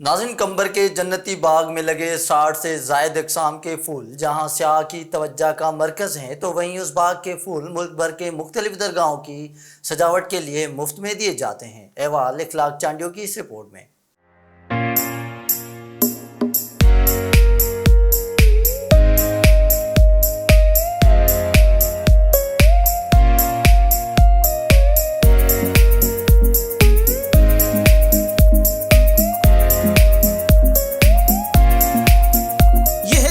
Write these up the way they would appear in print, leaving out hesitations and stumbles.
नाज़रीन, कंबर के जन्नती बाग में लगे 60 से ज़ायद अक़साम के फूल जहां सियाह की तवज्जो का मरकज़ हैं, तो वहीं उस बाग के फूल मुल्क भर के मुख्तलिफ दरगाहों की सजावट के लिए मुफ्त में दिए जाते हैं। अहवाल इखलाक चांडियो की इस रिपोर्ट में।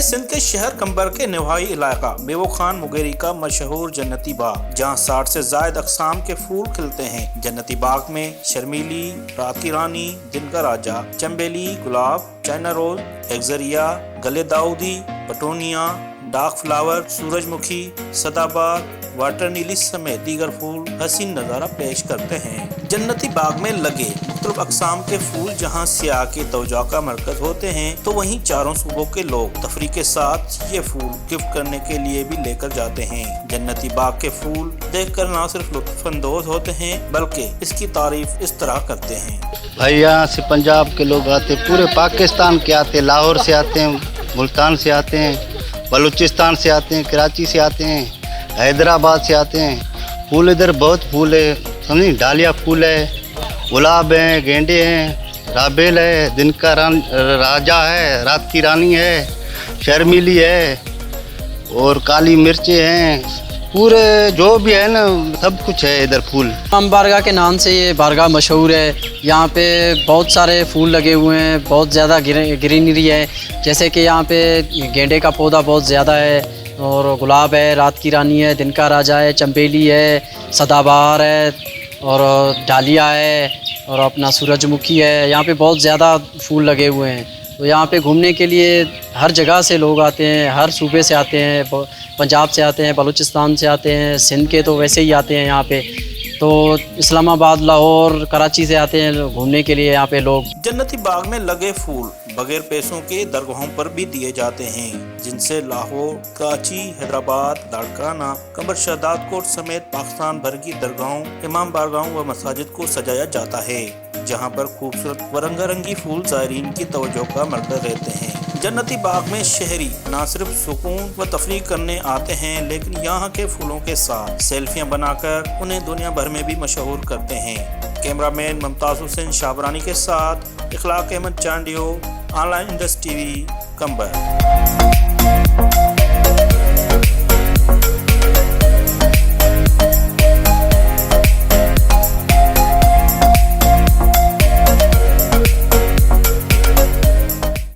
सिंध के शहर कंबर के नवाही इलाका बेवो खान मुगेरी का मशहूर जन्नती बाग, जहां 60 से ज़ायद अक़साम के फूल खिलते हैं। जन्नती बाग में शर्मीली, रात की रानी, दिन का राजा, चंबेली, गुलाब, चाइना रोज, एक्जरिया, गले दाऊदी, पटोनिया, डार्क फ्लावर, सूरजमुखी, सदाबहार, वाटर नीली समेत दीगर फूल हसीन नज़ारा पेश करते हैं। जन्नती बाग में लगे मुख्तलिफ अक़साम के फूल जहां सियाह के तवज्जो का मरकज़ होते हैं, तो वहीं चारों सूबों के लोग तफरीह के साथ ये फूल गिफ्ट करने के लिए भी लेकर जाते हैं। जन्नती बाग के फूल देखकर न सिर्फ लुत्फ़अंदोज़ होते हैं बल्कि इसकी तारीफ इस तरह करते हैं। भाई यहाँ से पंजाब के लोग आते, पूरे पाकिस्तान के आते, लाहौर से आते हैं, मुल्तान से आते हैं, बलूचिस्तान से आते हैं, कराची से आते हैं, हैदराबाद से आते हैं। फूल इधर बहुत फूल है, समझी, डालिया फूल है, गुलाब हैं, गेंडे हैं, राबेल है, दिन का राजा है, रात की रानी है, शर्मीली है और काली मिर्चें हैं। पूरे जो भी है ना, सब कुछ है इधर फूल। इमाम बारगाह के नाम से ये बारगाह मशहूर है। यहाँ पे बहुत सारे फूल लगे हुए हैं, बहुत ज़्यादा ग्रीनरी है। जैसे कि यहाँ पे गेंडे का पौधा बहुत ज़्यादा है और गुलाब है, रात की रानी है, दिन का राजा है, चंबेली है, सदाबहार है और डालिया है और अपना सूरजमुखी है। यहाँ पे बहुत ज़्यादा फूल लगे हुए हैं। तो यहाँ पे घूमने के लिए हर जगह से लोग आते हैं, हर सूबे से आते हैं, पंजाब से आते हैं, बलूचिस्तान से आते हैं, सिंध के तो वैसे ही आते हैं यहाँ पे, तो इस्लामाबाद, लाहौर, कराची से आते हैं घूमने के लिए यहाँ पे लोग। जन्नती बाग में लगे फूल बगैर पैसों के दरगाहों पर भी दिए जाते हैं, जिनसे लाहौर, कराची, हैदराबाद, लाड़काना, कंबर, शहदाद कोट समेत पाकिस्तान भर की दरगाहों, इमाम बारगाहों व मसाजिद को सजाया जाता है, जहां पर खूबसूरत व रंगारंगी फूल ज़ायरीन की तवज्जो का मरकज़ रहते हैं। जन्नती बाग में शहरी न सिर्फ सुकून व तफरीह करने आते हैं, लेकिन यहाँ के फूलों के साथ सेल्फियाँ बनाकर उन्हें दुनिया भर में भी मशहूर करते हैं। कैमरामैन मुमताज़ हुसैन शाबरानी के साथ Ikhlaq Ahmed Chandio, online industry TV, कंबर।